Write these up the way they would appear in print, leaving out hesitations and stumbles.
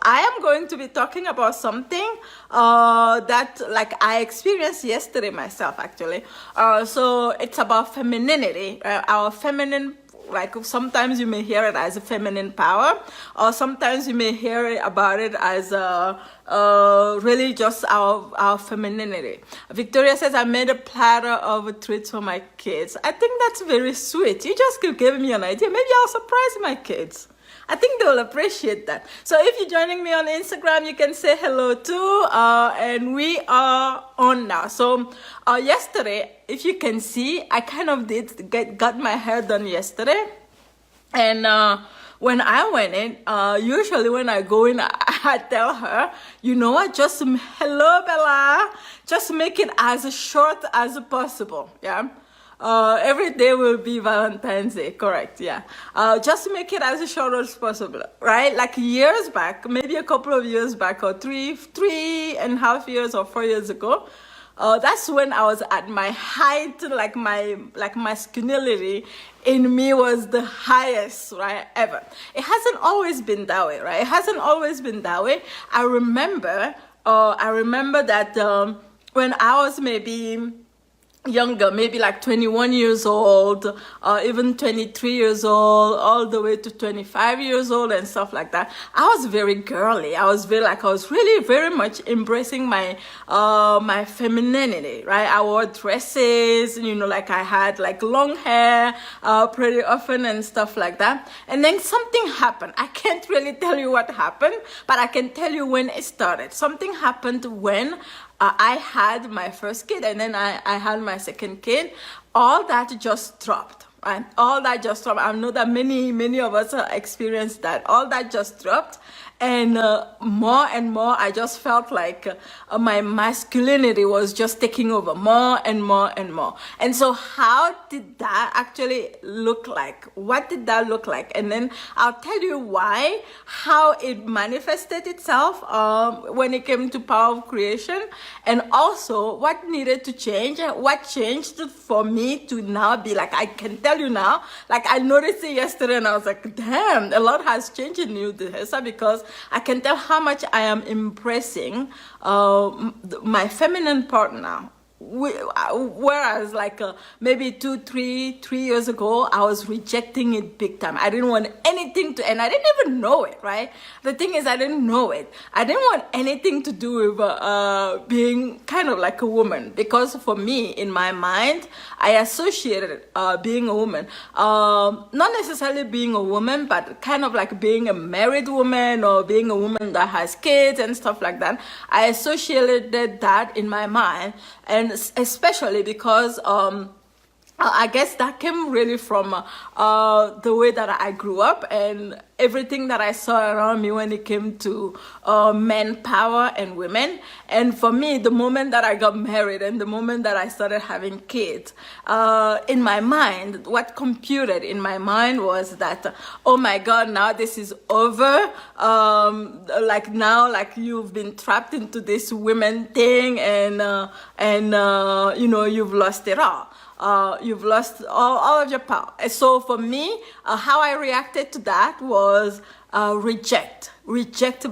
I am going to be talking about something that like I experienced yesterday myself actually. So it's about femininity, our feminine, like sometimes you may hear it as a feminine power, or sometimes you may hear about it as really just our femininity. Victoria says, I made a platter of treats for my kids. I think that's very sweet. You just gave me an idea. Maybe I'll surprise my kids. I think they'll appreciate that. So if you're joining me on Instagram, you can say hello too. And we are on now. So yesterday, if you can see, I kind of got my hair done yesterday. And when I went in, usually when I go in, I tell her, you know what, just hello, Bella. Just make it as short as possible. Yeah. Every day will be Valentine's Day, correct? Yeah. Just make it as short as possible, right? Like years back, maybe a couple of years back, or 3.5 years or 4 years ago. That's when I was at my height, like my masculinity in me was the highest, right, ever. It hasn't always been that way, right? It hasn't always been that way. I remember that when I was maybe younger, maybe like 21 years old, even 23 years old, all the way to 25 years old and stuff like that. I was very girly. I was really very much embracing my my femininity, right? I wore dresses, you know, like I had like long hair pretty often and stuff like that. And then something happened. I can't really tell you what happened, but I can tell you when it started. Something happened when I had my first kid, and then I had my second kid. All that just dropped, right? All that just dropped. I know that many of us experienced that. All that just dropped. And more and more, I just felt like my masculinity was just taking over more and more and more. And so how did that actually look like? What did that look like? And then I'll tell you why, how it manifested itself when it came to power of creation, and also what needed to change, what changed for me to now be like, I can tell you now, like I noticed it yesterday and I was like, damn, a lot has changed in you, Dihessa, because I can tell how much I am embracing my feminine part now. Whereas like maybe 3 years ago, I was rejecting it big time. I didn't want anything to, and I didn't even know it, right? The thing is, I didn't know it. I didn't want anything to do with being kind of like a woman, because for me, in my mind, I associated being a woman, not necessarily being a woman, but kind of like being a married woman or being a woman that has kids and stuff like that. I associated that in my mind. And especially because I guess that came really from the way that I grew up and everything that I saw around me when it came to men power and women. And for me, the moment that I got married and the moment that I started having kids, in my mind, what computed in my mind was that, oh my God, now this is over. Like now, like you've been trapped into this women thing, and you know, you've lost it all. You've lost all of your power. And so for me, how I reacted to that was reject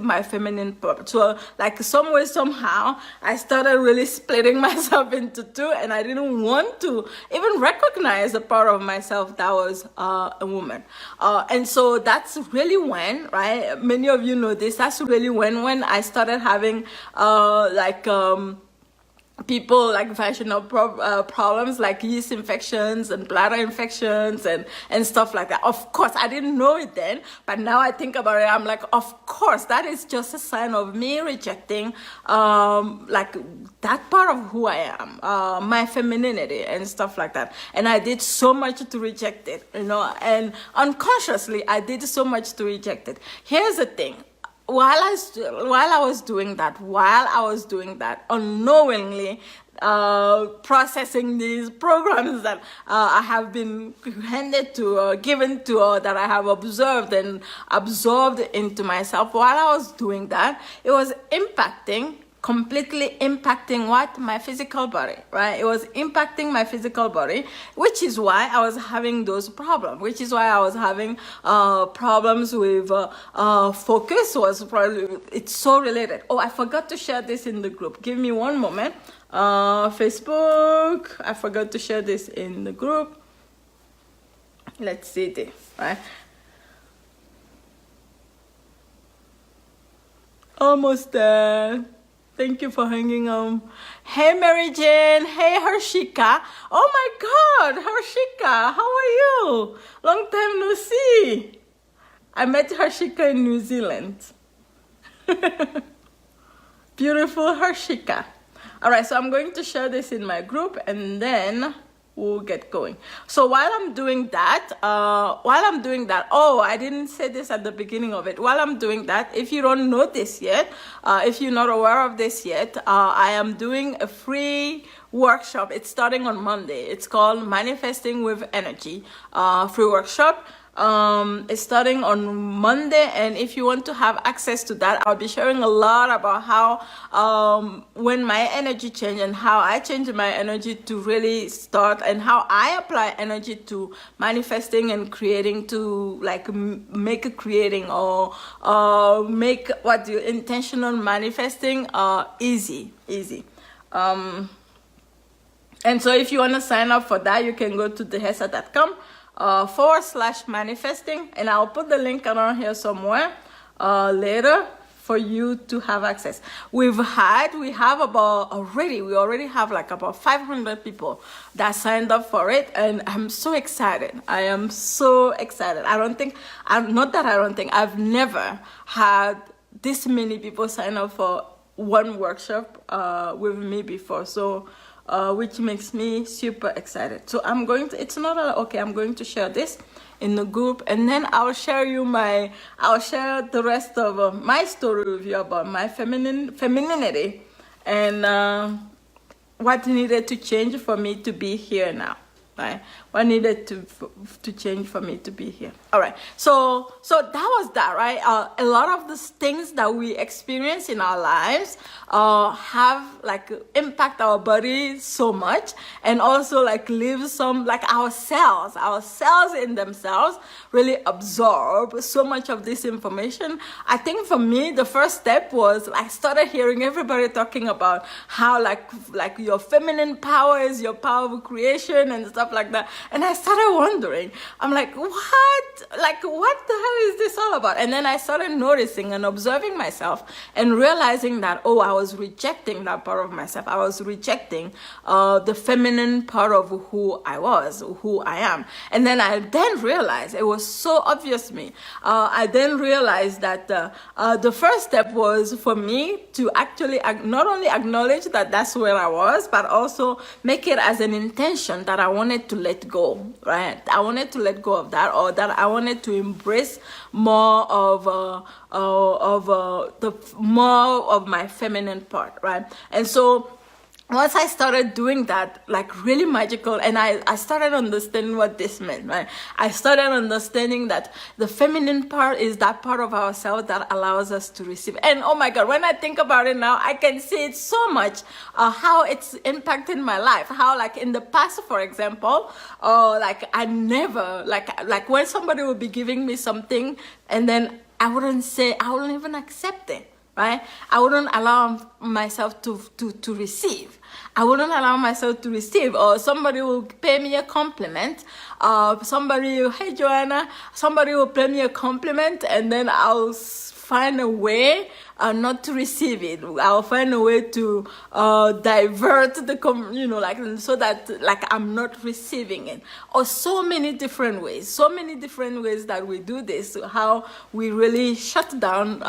my feminine part. So like some way, somehow, I started really splitting myself into two, and I didn't want to even recognize a part of myself that was a woman. And so that's really when, right, many of you know this, that's really when I started having people like vaginal problems like yeast infections and bladder infections and stuff like that. Of course, I didn't know it then, but now I think about it, I'm like, of course, that is just a sign of me rejecting like that part of who I am, my femininity and stuff like that. And I did so much to reject it, you know, and unconsciously I did so much to reject it. Here's the thing. While I was doing that, unknowingly processing these programs that I have been handed to or given to, or that I have observed and absorbed into myself, while I was doing that, it was impacting completely impacting what? My physical body, right? It was impacting my physical body, which is why I was having those problems, which is why I was having problems with focus. Was probably, it's so related. Oh, I forgot to share this in the group. Give me one moment. Facebook, I forgot to share this in the group. Let's see this, right? Almost there. Thank you for hanging on. Hey, Mary Jane. Hey, Harshika. Oh my God, Harshika, how are you? Long time no see. I met Harshika in New Zealand. Beautiful Harshika. All right, so I'm going to share this in my group and then we'll get going. So while I'm doing that, oh, I didn't say this at the beginning of it. While I'm doing that, if you don't know this yet, if you're not aware of this yet, I am doing a free workshop. It's starting on Monday. It's called Manifesting with Energy, free workshop. It's starting on Monday, and if you want to have access to that, I'll be sharing a lot about how when my energy changed and how I changed my energy to really start, and how I apply energy to manifesting and creating, to like make a creating or make what you intentional manifesting easy. And so if you want to sign up for that, you can go to dihessa.com /manifesting, and I'll put the link around here somewhere later for you to have access. We already have like about 500 people that signed up for it, and I'm so excited. I am so excited. I've never had this many people sign up for one workshop with me before. So which makes me super excited. So I'm going to share this in the group, and then I'll share the rest of my story with you about my femininity and what needed to change for me to be here now. Right? What needed to change for me to be here? All right. So that was that, right? A lot of the things that we experience in our lives have like impact our body so much, and also like leave some, like our cells in themselves really absorb so much of this information. I think for me, the first step was I started hearing everybody talking about how like your feminine power is your power of creation and stuff like that. And I started wondering, I'm like, what the hell is this all about? And then I started noticing and observing myself and realizing that, oh, I was rejecting that part of myself. I was rejecting the feminine part of who I was, who I am. And then I realized, it was so obvious to me. I then realized that the first step was for me to actually not only acknowledge that that's where I was, but also make it as an intention that I wanted to let go, right? I wanted to let go of that, or that I wanted to embrace more of more of my feminine part, right? And so once I started doing that, like really magical, and I started understanding what this meant, right? I started understanding that the feminine part is that part of ourselves that allows us to receive. And oh my God, when I think about it now, I can see it so much, how it's impacted my life. How like in the past, for example, like I never, like when somebody would be giving me something, and then I wouldn't even accept it. Right? I wouldn't allow myself to receive. I wouldn't allow myself to receive. Or somebody will pay me a compliment. Hey Joanna, somebody will pay me a compliment, and then I'll find a way not to receive it. I'll find a way to divert the, so that like I'm not receiving it. Or so many different ways that we do this, how we really shut down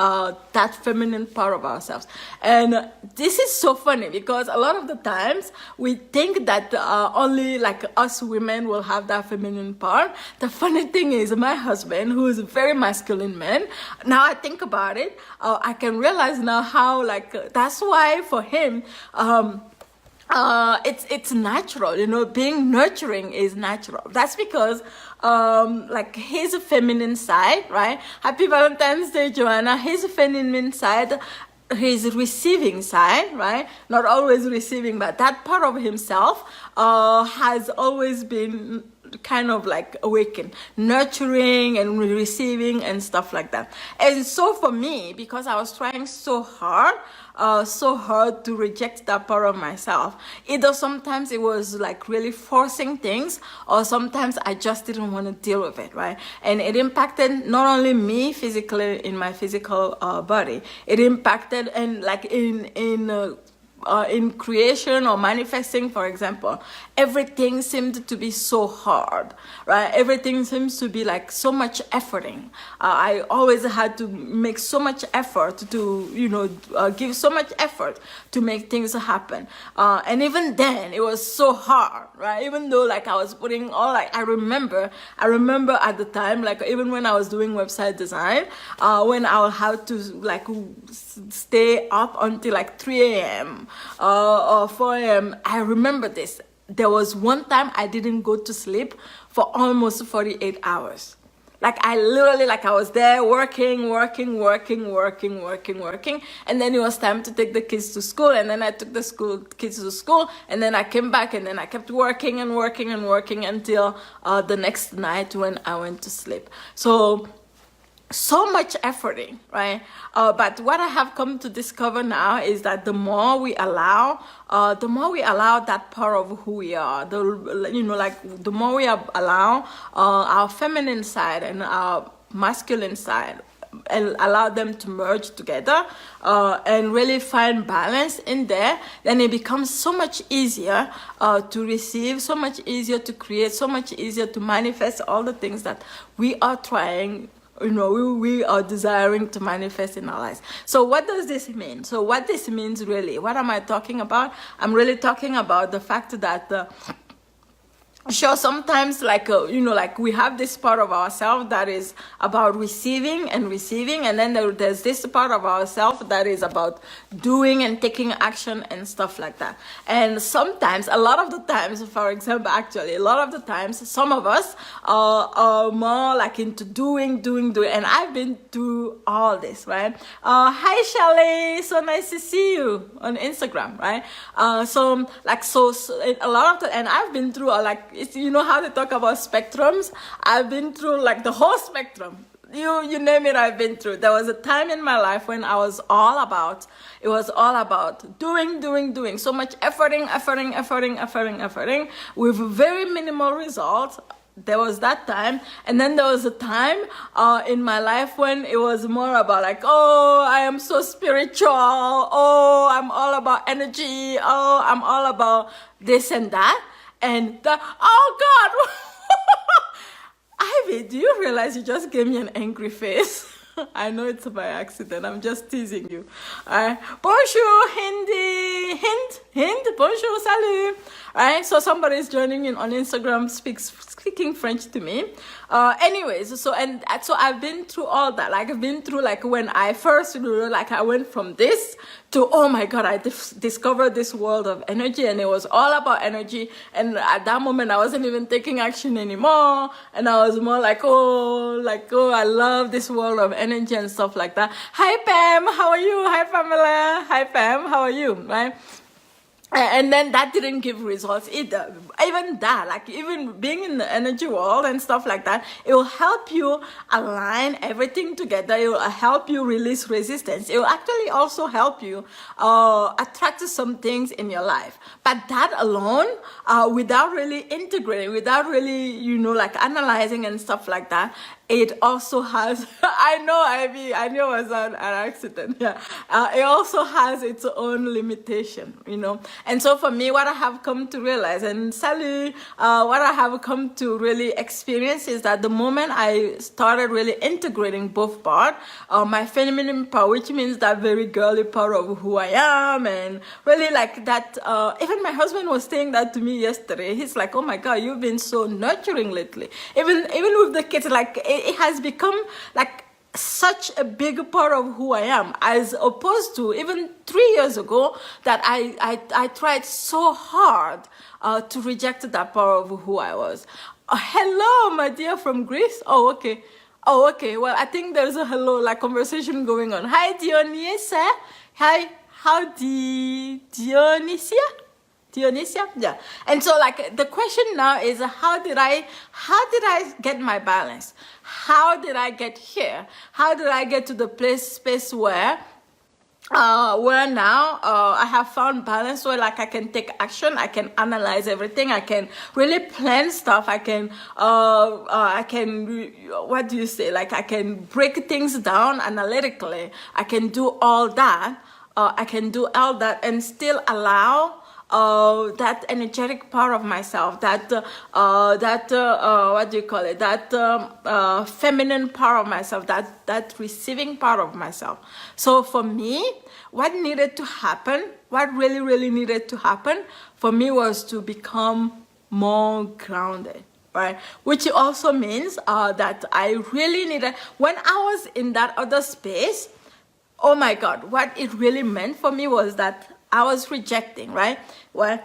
that feminine part of ourselves. And this is so funny because a lot of the times we think that only like us women will have that feminine part. The funny thing is, my husband, who is a very masculine man, now I think about it, I can realize now how like that's why for him it's natural, being nurturing is natural. That's because like his feminine side, right? Happy Valentine's Day, Joanna. His feminine side his receiving side, right? Not always receiving, but that part of himself has always been kind of like awakened, nurturing and receiving and stuff like that. And so for me, because I was trying so hard to reject that part of myself, either sometimes it was like really forcing things, or sometimes I just didn't want to deal with it, right? And it impacted not only me physically in my physical body, it impacted and like in creation or manifesting, for example, everything seemed to be so hard, right? Everything seems to be like so much efforting. I always had to make so much effort to, give so much effort to make things happen. And even then, it was so hard, right? Even though like I was putting all like, I remember at the time, like even when I was doing website design, when I would have to like stay up until like 3 a.m. Or 4 a.m. I remember this. There was one time I didn't go to sleep for almost 48 hours. Like I literally, like I was there working. And then it was time to take the kids to school. And then I took the kids to school. And then I came back and then I kept working until the next night when I went to sleep. So much efforting, right? But what I have come to discover now is that the more we allow that part of who we are, the more we allow our feminine side and our masculine side, and allow them to merge together and really find balance in there, then it becomes so much easier to receive, so much easier to create, so much easier to manifest all the things that we are trying, we are desiring to manifest in our lives. So what does this mean? So what this means really, what am I talking about? I'm really talking about the fact that sure, sometimes like like we have this part of ourselves that is about receiving, and then there's this part of ourselves that is about doing and taking action and stuff like that. And sometimes, a lot of the times, for example, actually a lot of the times, some of us are more like into doing, and I've been through all this, right? Hi Shelly, so nice to see you on Instagram, right? So a lot of the, and I've been through it's, how they talk about spectrums. I've been through like the whole spectrum. You name it, I've been through. There was a time in my life when it was all about doing. So much efforting with very minimal results. There was that time, and then there was a time in my life when it was more about like, oh, I am so spiritual, oh, I'm all about energy, oh, I'm all about this and that, and that. Oh God, Ivy, do you realize you just gave me an angry face? I know it's by accident. I'm just teasing you. Bonjour, Hindi. Bonjour, salut. Right? So somebody is joining in on Instagram, speaking French to me. Anyways, so I've been through all that. Like I've been through like when I first, like I went from this to, oh my God, I discovered this world of energy, and it was all about energy. And at that moment, I wasn't even taking action anymore. And I was more like, oh, I love this world of energy and stuff like that. Hi, Pam. How are you? Hi, Pamela. Hi, Pam. How are you? Right? And then that didn't give results either. Even that, like even being in the energy world and stuff like that, it will help you align everything together. It will help you release resistance. It will actually also help you attract some things in your life. But that alone, without really integrating, without really, like analyzing and stuff like that, it also has, I knew it was an accident. Yeah. It also has its own limitation, And so for me, what I have come to realize, and Sally, what I have come to really experience is that the moment I started really integrating both parts, my feminine part, which means that very girly part of who I am, and really like that, even my husband was saying that to me yesterday. He's like, oh my God, you've been so nurturing lately. Even with the kids, like it has become like such a big part of who I am, as opposed to even 3 years ago that I tried so hard to reject that part of who I was. Hello, my dear from Greece. Oh, okay. Oh, okay. Well, I think there's a hello, like conversation going on. Hi, Dionisa. Hi, Dionysia? Dionysia? Yeah. And so like the question now is how did I get my balance? How did I get here? How did I get to the space where now I have found balance where like I can take action, I can analyze everything, I can really plan stuff, what do you say, like I can break things down analytically, I can do all that, and still allow that energetic part of myself, what do you call it, that feminine part of myself, that receiving part of myself. So for me, what really, really needed to happen for me was to become more grounded, right? Which also means that I really needed, when I was in that other space, oh my God, what it really meant for me was that I was rejecting, right? Well,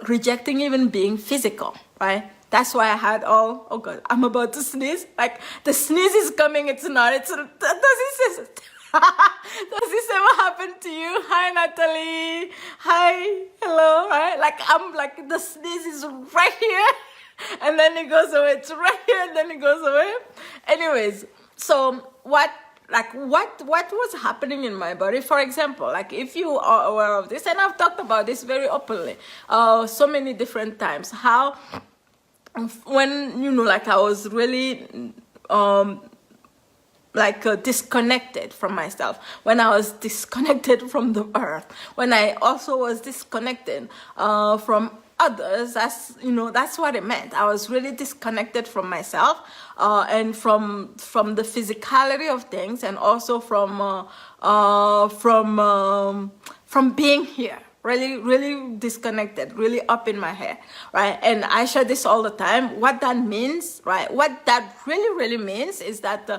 rejecting even being physical, right? That's why I had oh God, I'm about to sneeze. Like the sneeze is coming, it's not, does this ever happen to you? Hi, Natalie. Hi, hello, right? Like I'm like, the sneeze is right here and then it goes away. It's right here and then it goes away. Anyways, so what was happening in my body, for example, like if you are aware of this, and I've talked about this very openly so many different times, how when like I was really disconnected from myself, when I was disconnected from the earth, when I also was disconnected from others, that's what it meant. I was really disconnected from myself and from the physicality of things, and also from being here. Really, really disconnected, really up in my head, right? And I share this all the time. What that means, right? What that really, really means is that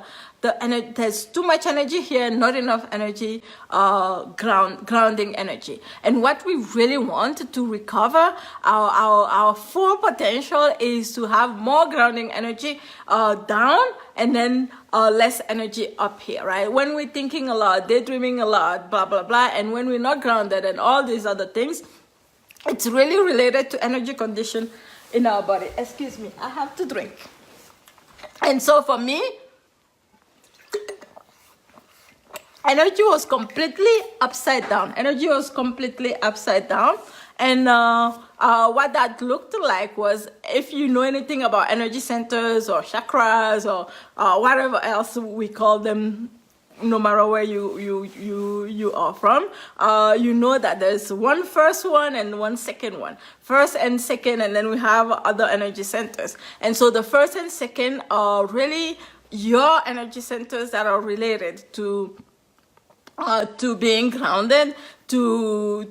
there's too much energy here, not enough energy, grounding energy. And what we really want to recover our full potential is to have more grounding energy down, and then less energy up here, right? When we're thinking a lot, daydreaming a lot, blah, blah, blah, and when we're not grounded and all these other things, it's really related to energy condition in our body. Excuse me, I have to drink. And so for me, energy was completely upside down. And what that looked like was, if you know anything about energy centers or chakras or whatever else we call them, no matter where you are from, you know that there's one first one and one second one. First and second, and then we have other energy centers. And so the first and second are really your energy centers that are related to being grounded, to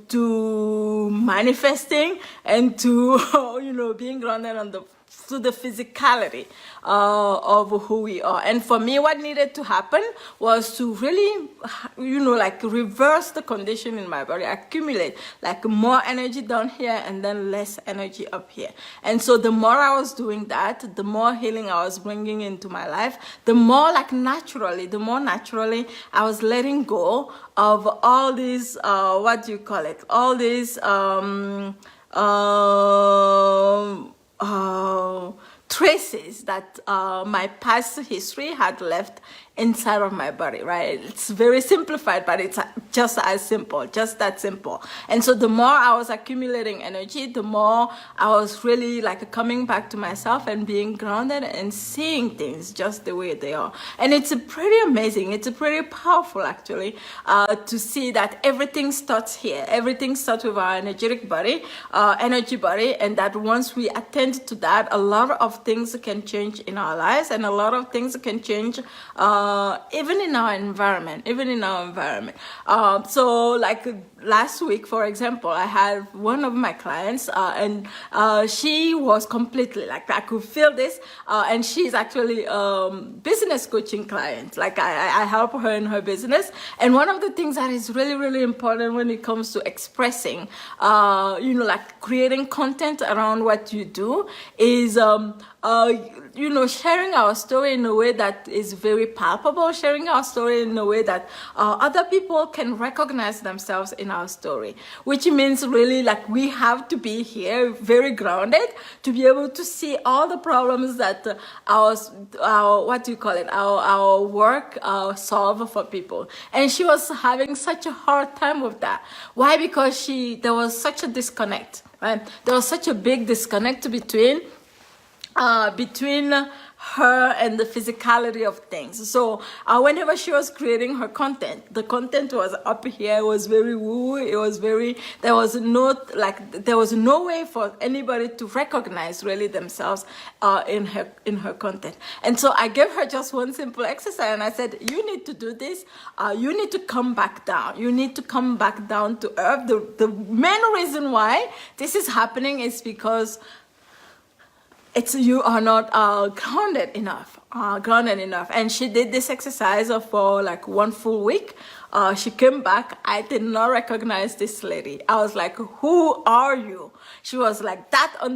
manifesting, and to being grounded to the physicality of who we are. And for me, what needed to happen was to really, reverse the condition in my body, accumulate more energy down here and then less energy up here. And so the more I was doing that, the more healing I was bringing into my life, the more naturally I was letting go of all these, all these traces that my past history had left inside of my body, right? It's very simplified, but it's just that simple. And so the more I was accumulating energy, the more I was really coming back to myself and being grounded and seeing things just the way they are. And it's pretty amazing. It's pretty powerful, actually, to see that everything starts here. Everything starts with our energetic body, energy body, and that once we attend to that, a lot of things can change in our lives, and a lot of things can change even in our environment. So last week, for example, I had one of my clients, and she was completely I could feel this, and she's actually business coaching client. I help her in her business, and one of the things that is really, really important when it comes to expressing, creating content around what you do is uh, sharing our story in a way that is very palpable, sharing our story in a way that other people can recognize themselves in our story, which means really like we have to be here very grounded to be able to see all the problems that our what do you call it, our work solve for people. And she was having such a hard time with that. Why? Because there was such a disconnect, right? There was such a big disconnect between her and the physicality of things. So whenever she was creating her content, the content was up here. It was very woo. It was very. There was no way for anybody to recognize really themselves in her content. And so I gave her just one simple exercise, and I said, "You need to do this. You need to come back down. You need to come back down to earth." The main reason why this is happening is because you are not grounded enough. And she did this exercise for like one full week. She came back. I did not recognize this lady. I was like, "Who are you?" She was like that on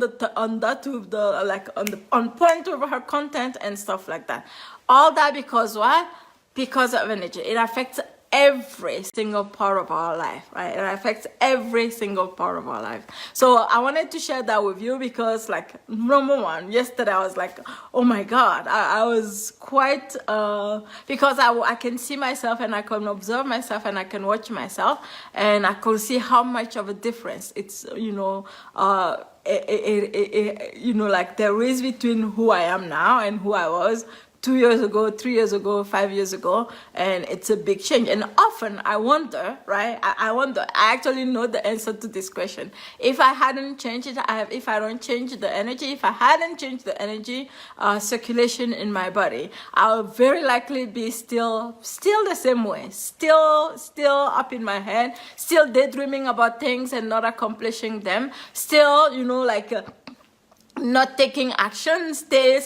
point with her content and stuff like that. All that because what? Because of energy. It affects every single part of our life, right? It affects every single part of our life. So I wanted to share that with you because, like, number one, yesterday I was like, oh my God, I was quite, because I can see myself and I can observe myself and I can watch myself and I could see how much of a difference it's, like there is between who I am now and who I was 2 years ago, 3 years ago, 5 years ago, and it's a big change. And often I wonder, right? I wonder. I actually know the answer to this question. If I hadn't changed it, if I don't change the energy, if I hadn't changed the energy circulation in my body, I'll very likely be still the same way, still up in my head, still daydreaming about things and not accomplishing them, still, not taking action, still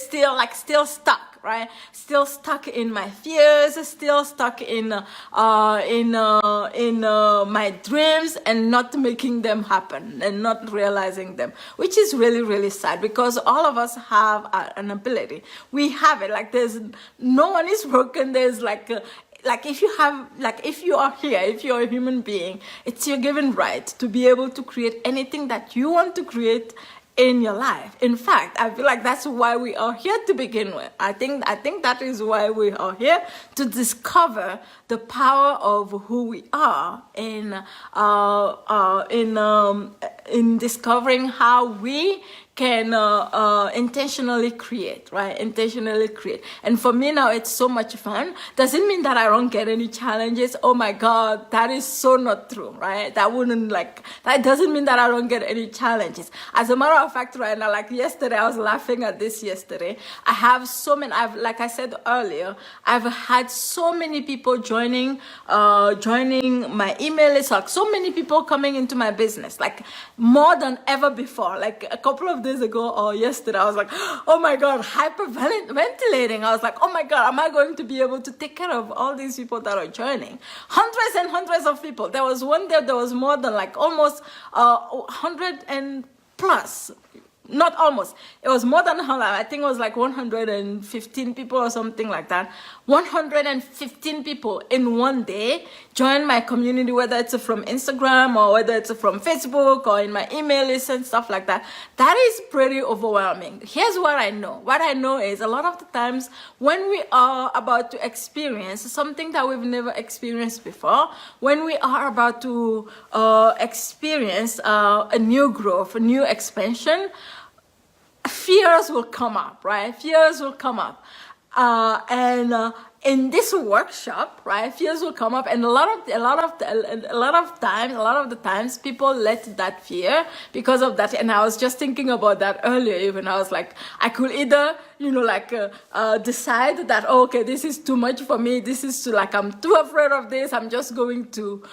stuck. Right, still stuck in my fears, still stuck in my dreams and not making them happen and not realizing them, which is really, really sad because all of us have an ability. We have it. Like no one is broken. There's if you are here, if you're a human being, it's your given right to be able to create anything that you want to create in your life. In fact, I feel like that's why we are here to begin with. I think that is why we are here, to discover the power of who we are in discovering how we can intentionally create, right? Intentionally create. And for me now, it's so much fun. Doesn't mean that I don't get any challenges. Oh my God, that is so not true, right? That doesn't mean that I don't get any challenges. As a matter of fact, right now, like yesterday, I was laughing at this yesterday. I have so many, like I said earlier, I've had so many people joining my email list, like so many people coming into my business, like more than ever before. Like a couple of days ago or yesterday, I was like, oh my God, hyperventilating. I was like, oh my God, am I going to be able to take care of all these people that are joining? Hundreds and hundreds of people. There was one day, there was more than like almost 100 and plus. Not almost. It was more than 100. I think it was like 115 people or something like that. 115 people in one day joined my community, whether it's from Instagram or whether it's from Facebook or in my email list and stuff like that. That is pretty overwhelming. Here's what I know. What I know is a lot of the times when we are about to experience something that we've never experienced before, when we are about to experience a new growth, a new expansion, fears will come up, right? Fears will come up. In this workshop, right, fears will come up, and a lot of the times people let that fear because of that. And I was just thinking about that earlier. Even I was like, I could either decide that, oh, okay, this is too much for me. This is I'm too afraid of this. I'm just going to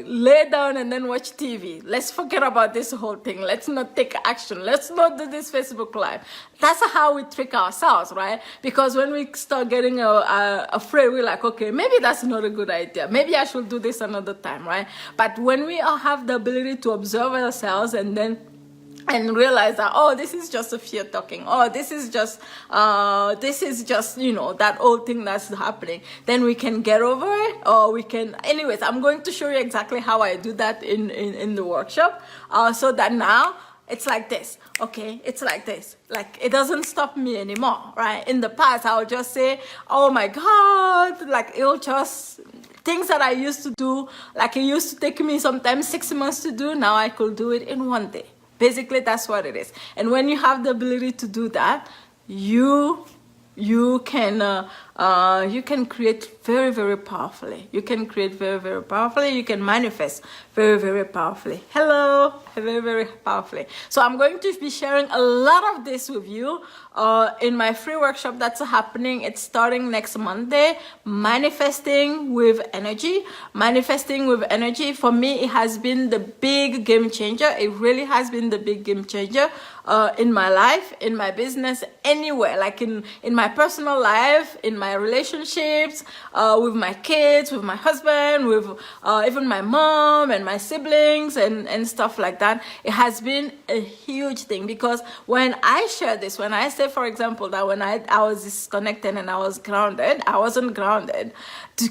lay down and then watch TV. Let's forget about this whole thing. Let's not take action. Let's not do this Facebook Live. That's how we trick ourselves, right? Because when we start getting afraid, we're like, okay, maybe that's not a good idea. Maybe I should do this another time, right? But when we all have the ability to observe ourselves and then and realize that, oh, this is just a fear talking, oh, this is just you know, that old thing that's happening, then we can get over it, or we can, anyways, I'm going to show you exactly how I do that in the workshop, so that now it's like this. Okay, it's like this. Like, it doesn't stop me anymore, right? In the past, I would just say, oh my God, like, it'll just, things that I used to do, like, it used to take me sometimes 6 months to do, now I could do it in 1 day. Basically, that's what it is. And when you have the ability to do that, you can create very, very powerfully. You can create very, very powerfully. You can manifest very, very powerfully. Hello, very, very powerfully. So I'm going to be sharing a lot of this with you in my free workshop that's happening. It's starting next Monday. Manifesting with energy. Manifesting with energy, for me, it has been the big game changer. It really has been the big game changer in my life, in my business, anywhere, like in my personal life, in my relationships, with my kids, with my husband, with even my mom and my siblings and stuff like that. It has been a huge thing, because when I share this, when I say, for example, that when I was disconnected and I was grounded, I wasn't grounded,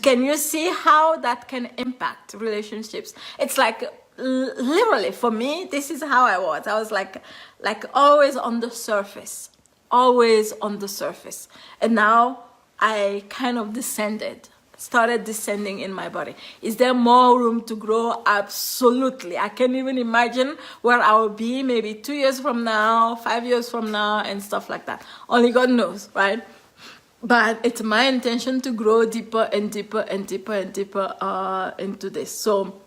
can you see how that can impact relationships? It's like, literally, for me, this is how I was like always on the surface, always on the surface. And now I kind of started descending in my body. Is there more room to grow? Absolutely. I can't even imagine where I will be maybe 2 years from now, 5 years from now, and stuff like that. Only God knows, right? But it's my intention to grow deeper and deeper and deeper and deeper into this. So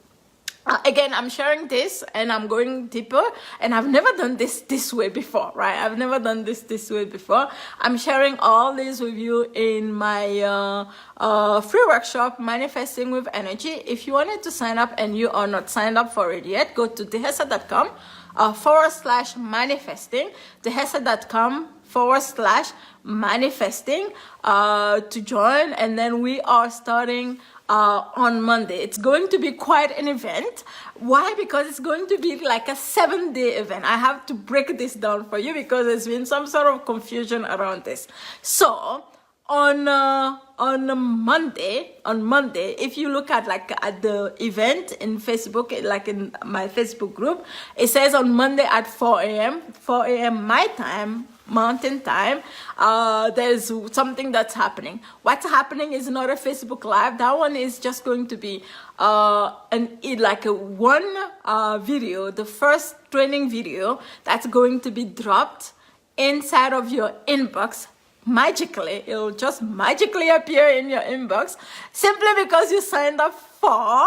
again, I'm sharing this and I'm going deeper, and I've never done this way before, right? I've never done this way before. I'm sharing all this with you in my free workshop, Manifesting with Energy. If you wanted to sign up and you are not signed up for it yet, go to dihessa.com /manifesting, dihessa.com/manifesting to join. And then we are starting on Monday. It's going to be quite an event. Why? Because it's going to be like a 7-day event. I have to break this down for you because there's been some sort of confusion around this. So on Monday, if you look at at the event in Facebook, like in my Facebook group, it says on Monday at 4 a.m. my time, Mountain Time, there's something that's happening. What's happening is not a Facebook Live. That one is just going to be one video, the first training video that's going to be dropped inside of your inbox. Magically, it'll just magically appear in your inbox simply because you signed up for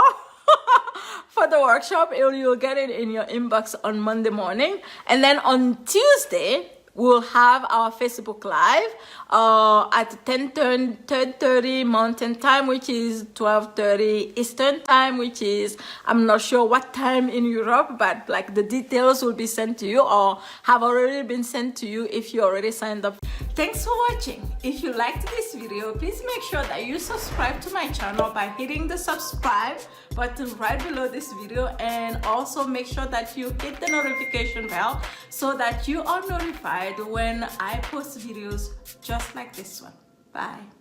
the workshop. You'll get it in your inbox on Monday morning, and then on Tuesday we'll have our Facebook Live at 10:30 Mountain Time, which is 12:30 Eastern Time, which is, I'm not sure what time in Europe, but like the details will be sent to you or have already been sent to you if you already signed up. Thanks for watching. If you liked this video, please make sure that you subscribe to my channel by hitting the subscribe button right below this video, and also make sure that you hit the notification bell so that you are notified when I post videos just like this one. Bye.